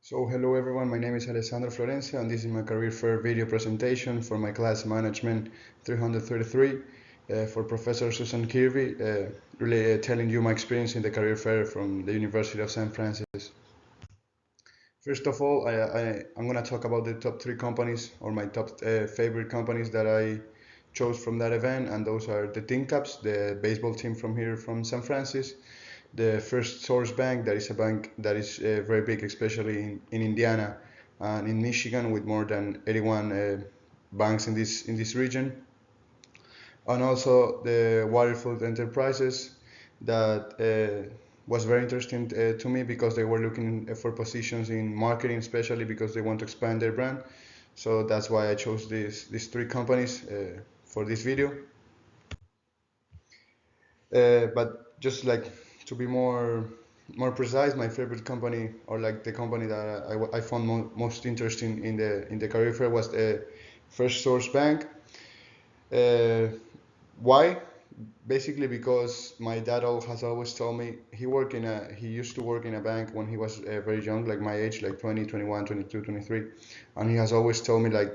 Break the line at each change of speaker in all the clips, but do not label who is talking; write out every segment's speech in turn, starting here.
So hello everyone, my name is Alessandro Florencia and this is my career fair video presentation for my class Management 333 for Professor Susan Kirby, really telling you my experience in the career fair from the University of San Francisco. First of all, I'm going to talk about the top three companies or my top favorite companies that I chose from that event, and those are the Tin Caps, the baseball team from here from San Francisco, the First Source Bank, that is a bank that is very big, especially in Indiana and in Michigan, with more than 81 banks in this region, and also the Waterfield Enterprises that was very interesting to me because they were looking for positions in marketing, especially because they want to expand their brand. So that's why I chose these three companies for this video. But just like to be more precise, my favorite company, or like the company that I found most interesting in the career fair, was the First Source Bank. Why? Basically because my dad has always told me he used to work in a bank when he was very young, like my age, like 20, 21, 22, 23, and he has always told me like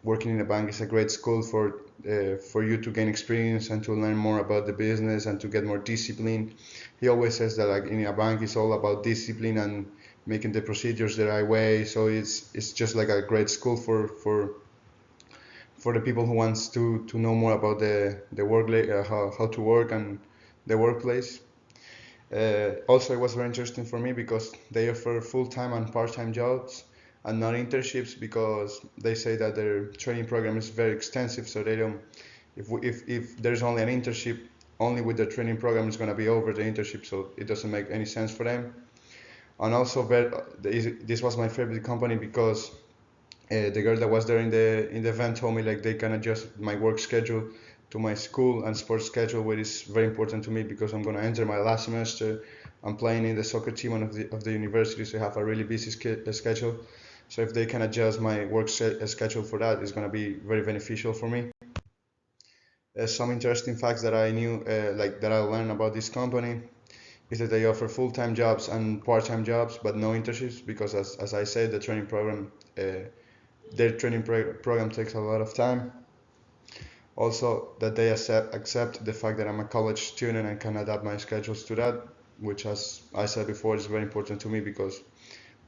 working in a bank is a great school for you to gain experience and to learn more about the business and to get more discipline. He always says that like in a bank it's all about discipline and making the procedures the right way. So it's just like a great school for the people who wants to know more about the work, how to work and the workplace. Also, it was very interesting for me because they offer full-time and part-time jobs and not internships, because they say that their training program is very extensive. So they don't, if there's only an internship, only with the training program is going to be over the internship, so it doesn't make any sense for them. And also, this was my favorite company because the girl that was there in the event told me like they can adjust my work schedule to my school and sports schedule, which is very important to me because I'm going to enter my last semester. I'm playing in the soccer team of the university, so I have a really busy schedule. So if they can adjust my work schedule for that, it's going to be very beneficial for me. Some interesting facts that I knew, like that I learned about this company, is that they offer full-time jobs and part-time jobs, but no internships, because as I said, the training program, their training program takes a lot of time. Also, that they accept the fact that I'm a college student and can adapt my schedules to that, which, as I said before, is very important to me because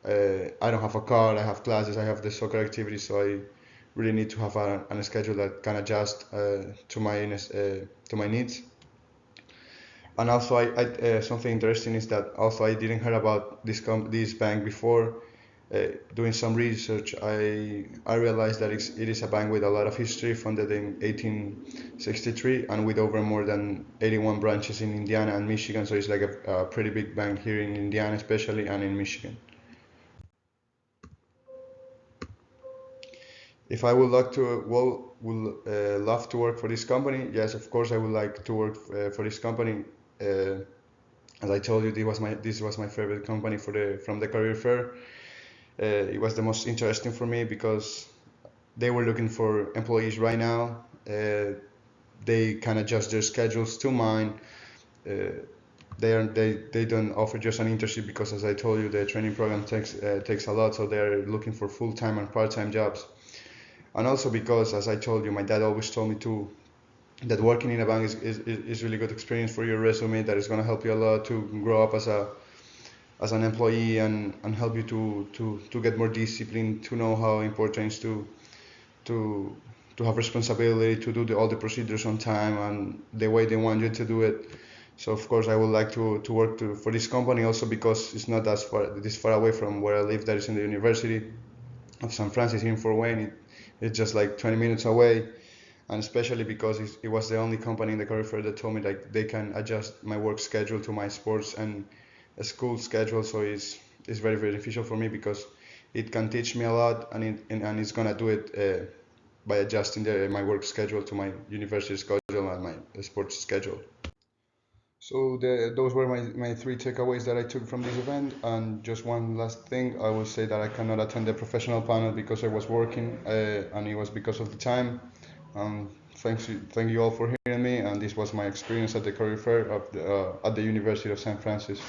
I don't have a car, I have classes, I have the soccer activities, so I really need to have a schedule that can adjust to my needs. And also, something interesting is that also I didn't hear about this bank before. Doing some research, I realized that it is a bank with a lot of history, founded in 1863, and with over more than 81 branches in Indiana and Michigan. So it's like a pretty big bank here in Indiana, especially, and in Michigan. If I would like to, love to work for this company, yes, of course, I would like to work for this company. As I told you, this was my favorite company from the career fair. It was the most interesting for me because they were looking for employees right now. They can adjust their schedules to mine. They don't offer just an internship because, as I told you, the training program takes a lot. So they're looking for full-time and part-time jobs. And also because, as I told you, my dad always told me too that working in a bank is really good experience for your resume. That is going to help you a lot to grow up as an employee and help you to get more discipline, to know how important it is to have responsibility, to do all the procedures on time and the way they want you to do it. So of course I would like to work for this company, also because it's not this far away from where I live. That is in the University of San Francisco here in Fort Wayne. It's just like 20 minutes away, and especially because it was the only company in the career fair that told me like they can adjust my work schedule to my sports and a school schedule. So it's very beneficial for me because it can teach me a lot, and it's gonna do it by adjusting my work schedule to my university schedule and my sports schedule. So those were my three takeaways that I took from this event. And just one last thing, I will say that I cannot attend the professional panel because I was working, and it was because of the time. Thank you all for hearing me, and this was my experience at the career fair at the University of San Francisco.